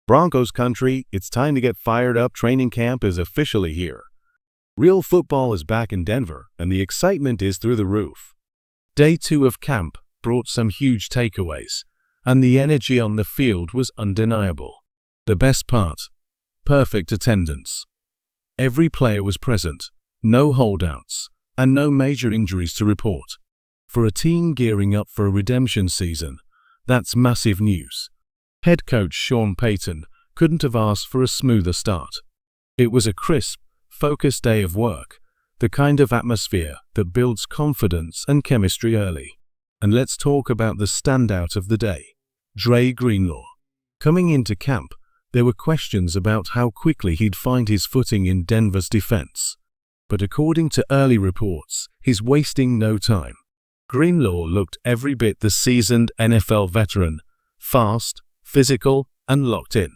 Broncos country, it's time to get fired up. Training camp is officially here. Real football is back in Denver, and the excitement is through the roof. Day 2 of camp brought some huge takeaways, and the energy on the field was undeniable. The best part? Perfect attendance. Every player was present, no holdouts, and no major injuries to report. For a team gearing up for a redemption season, that's massive news. Head coach Sean Payton couldn't have asked for a smoother start. It was a crisp, focused day of work, the kind of atmosphere that builds confidence and chemistry early. And let's talk about the standout of the day, Dre Greenlaw. Coming into camp, there were questions about how quickly he'd find his footing in Denver's defense. But according to early reports, he's wasting no time. Greenlaw looked every bit the seasoned NFL veteran, fast, physical, and locked in.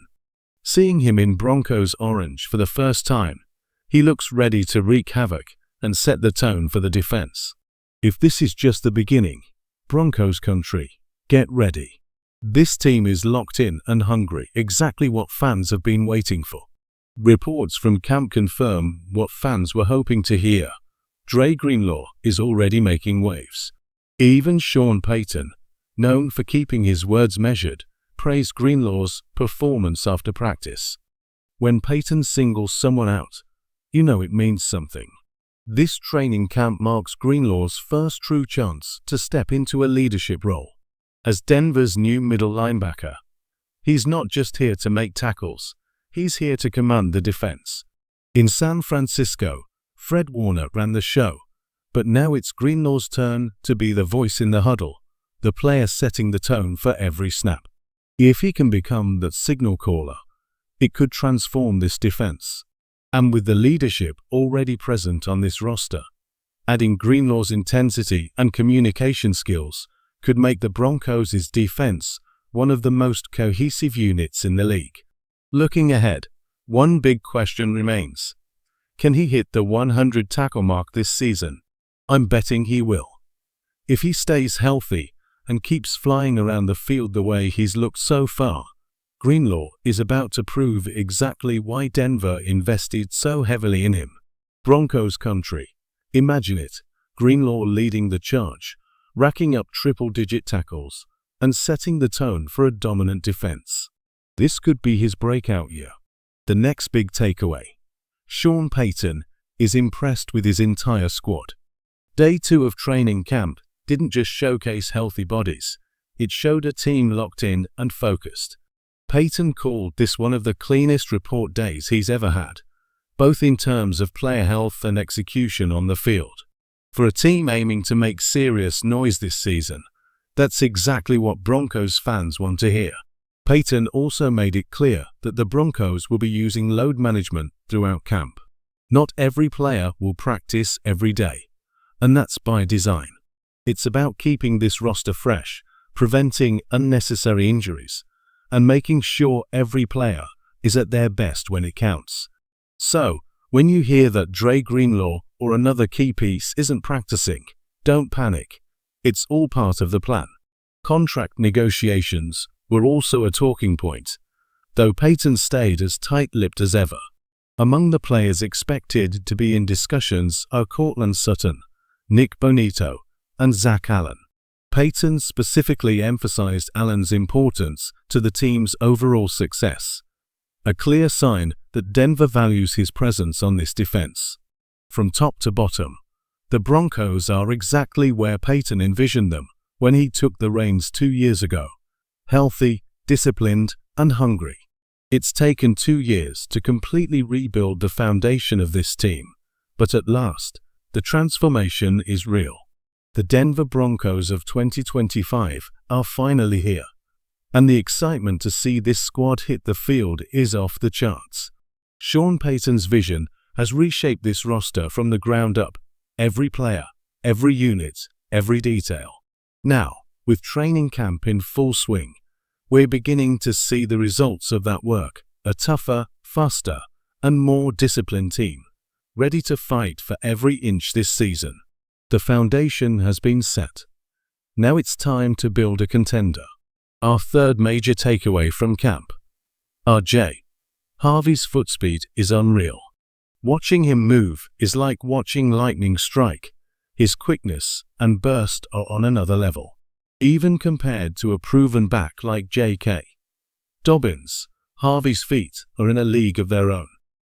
Seeing him in Broncos orange for the first time, he looks ready to wreak havoc and set the tone for the defense. If this is just the beginning, Broncos country, get ready. This team is locked in and hungry, exactly what fans have been waiting for. Reports from camp confirm what fans were hoping to hear. Dre Greenlaw is already making waves. Even Sean Payton, known for keeping his words measured, praised Greenlaw's performance after practice. When Payton singles someone out, you know it means something. This training camp marks Greenlaw's first true chance to step into a leadership role. As Denver's new middle linebacker, he's not just here to make tackles, he's here to command the defense. In San Francisco, Fred Warner ran the show, but now it's Greenlaw's turn to be the voice in the huddle, the player setting the tone for every snap. If he can become that signal caller, it could transform this defense. And with the leadership already present on this roster, adding Greenlaw's intensity and communication skills could make the Broncos' defense one of the most cohesive units in the league. Looking ahead, one big question remains. Can he hit the 100 tackle mark this season? I'm betting he will. If he stays healthy and keeps flying around the field the way he's looked so far, Greenlaw is about to prove exactly why Denver invested so heavily in him. Broncos country, imagine it, Greenlaw leading the charge, racking up triple-digit tackles, and setting the tone for a dominant defense. This could be his breakout year. The next big takeaway. Sean Payton is impressed with his entire squad. Day 2 of training camp didn't just showcase healthy bodies, it showed a team locked in and focused. Payton called this one of the cleanest report days he's ever had, both in terms of player health and execution on the field. For a team aiming to make serious noise this season, that's exactly what Broncos fans want to hear. Payton also made it clear that the Broncos will be using load management throughout camp. Not every player will practice every day, and that's by design. It's about keeping this roster fresh, preventing unnecessary injuries, and making sure every player is at their best when it counts. So, when you hear that Dre Greenlaw or another key piece isn't practicing, don't panic. It's all part of the plan. Contract negotiations were also a talking point, though Payton stayed as tight-lipped as ever. Among the players expected to be in discussions are Courtland Sutton, Nick Bonitto, and Zach Allen. Payton specifically emphasized Allen's importance to the team's overall success, a clear sign that Denver values his presence on this defense. From top to bottom, the Broncos are exactly where Payton envisioned them when he took the reins 2 years ago. Healthy, disciplined, and hungry. It's taken 2 years to completely rebuild the foundation of this team, but at last, the transformation is real. The Denver Broncos of 2025 are finally here, and the excitement to see this squad hit the field is off the charts. Sean Payton's vision has reshaped this roster from the ground up, every player, every unit, every detail. Now, with training camp in full swing, we're beginning to see the results of that work, a tougher, faster, and more disciplined team, ready to fight for every inch this season. The foundation has been set. Now it's time to build a contender. Our third major takeaway from camp. Harvey's foot speed is unreal. Watching him move is like watching lightning strike. His quickness and burst are on another level, even compared to a proven back like J.K. Dobbins. Harvey's feet are in a league of their own.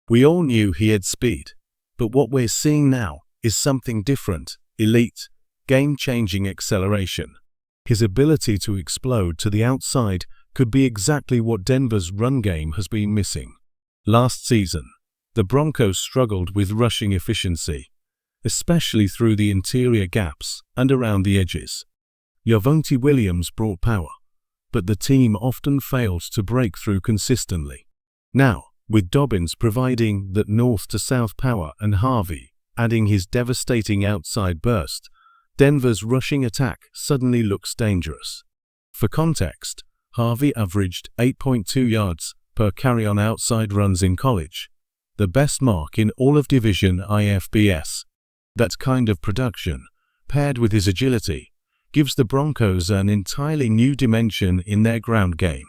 We all knew he had speed, but what we're seeing now is something different: elite, game-changing acceleration. His ability to explode to the outside could be exactly what Denver's run game has been missing. Last season, the Broncos struggled with rushing efficiency, especially through the interior gaps and around the edges. Javonte Williams brought power, but the team often failed to break through consistently. Now, with Dobbins providing that north to south power and Harvey adding his devastating outside burst, Denver's rushing attack suddenly looks dangerous. For context, Harvey averaged 8.2 yards per carry on outside runs in college, the best mark in all of Division IFBS. That kind of production, paired with his agility, gives the Broncos an entirely new dimension in their ground game.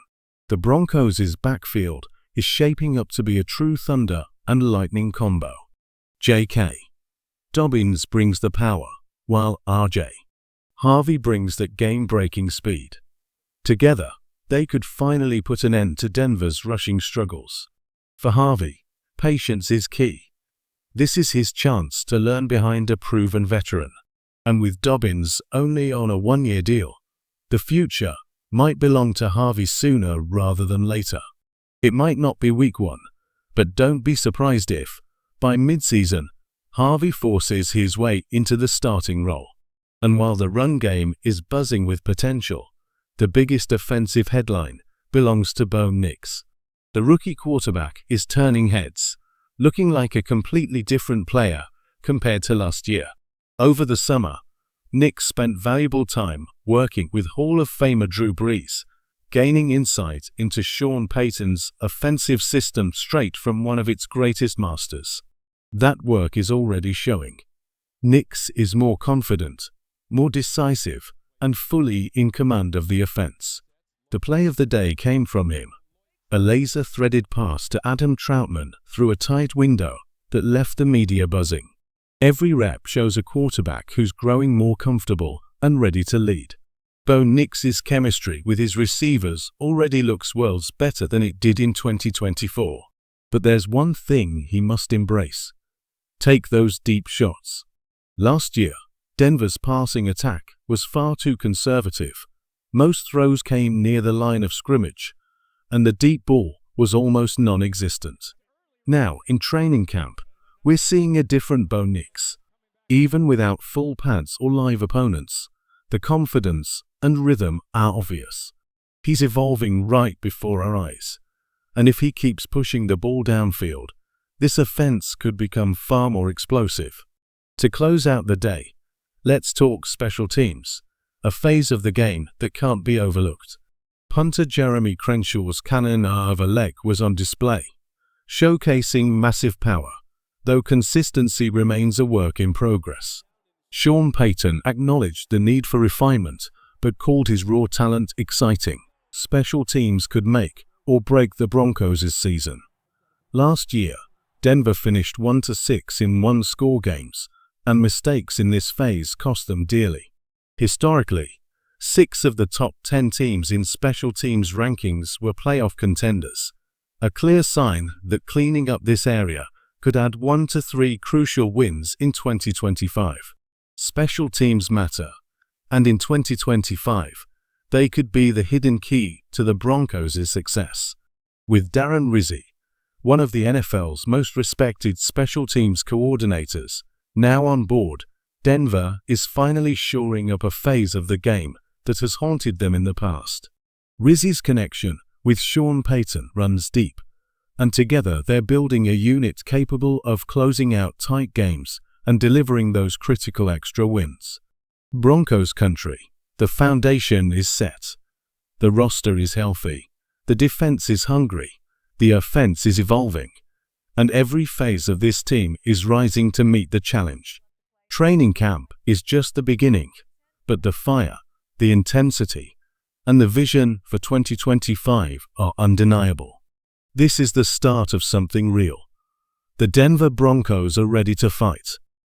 The Broncos' backfield is shaping up to be a true thunder and lightning combo. J.K. Dobbins brings the power, while R.J. Harvey brings that game-breaking speed. Together, they could finally put an end to Denver's rushing struggles. For Harvey, patience is key. This is his chance to learn behind a proven veteran. And with Dobbins only on a one-year deal, the future might belong to Harvey sooner rather than later. It might not be week 1, but don't be surprised if, by mid-season, Harvey forces his way into the starting role. And while the run game is buzzing with potential, the biggest offensive headline belongs to Bo Nix. The rookie quarterback is turning heads, looking like a completely different player compared to last year. Over the summer, Nix spent valuable time working with Hall of Famer Drew Brees, gaining insight into Sean Payton's offensive system straight from one of its greatest masters. That work is already showing. Nix is more confident, more decisive, and fully in command of the offense. The play of the day came from him. A laser-threaded pass to Adam Troutman through a tight window that left the media buzzing. Every rep shows a quarterback who's growing more comfortable and ready to lead. Bo Nix's chemistry with his receivers already looks worlds better than it did in 2024. But there's one thing he must embrace: take those deep shots. Last year, Denver's passing attack was far too conservative. Most throws came near the line of scrimmage, and the deep ball was almost non-existent. Now, in training camp, we're seeing a different Bo Nix. Even without full pads or live opponents, the confidence and rhythm are obvious. He's evolving right before our eyes. And if he keeps pushing the ball downfield, this offense could become far more explosive. To close out the day, let's talk special teams, a phase of the game that can't be overlooked. Punter Jeremy Crenshaw's cannon of a leg was on display, showcasing massive power, though consistency remains a work in progress. Sean Payton acknowledged the need for refinement, but called his raw talent exciting. Special teams could make or break the Broncos' season. Last year, Denver finished 1-6 in one-score games, and mistakes in this phase cost them dearly. Historically, 6 of the top 10 teams in special teams rankings were playoff contenders, a clear sign that cleaning up this area could add 1 to 3 crucial wins in 2025. Special teams matter, and in 2025, they could be the hidden key to the Broncos' success. With Darren Rizzi, one of the NFL's most respected special teams coordinators, now on board, Denver is finally shoring up a phase of the game that has haunted them in the past. Rizzi's connection with Sean Payton runs deep, and together they're building a unit capable of closing out tight games and delivering those critical extra wins. Broncos country, the foundation is set. The roster is healthy, the defense is hungry, the offense is evolving, and every phase of this team is rising to meet the challenge. Training camp is just the beginning, but the fire, the intensity, and the vision for 2025 are undeniable. This is the start of something real. The Denver Broncos are ready to fight.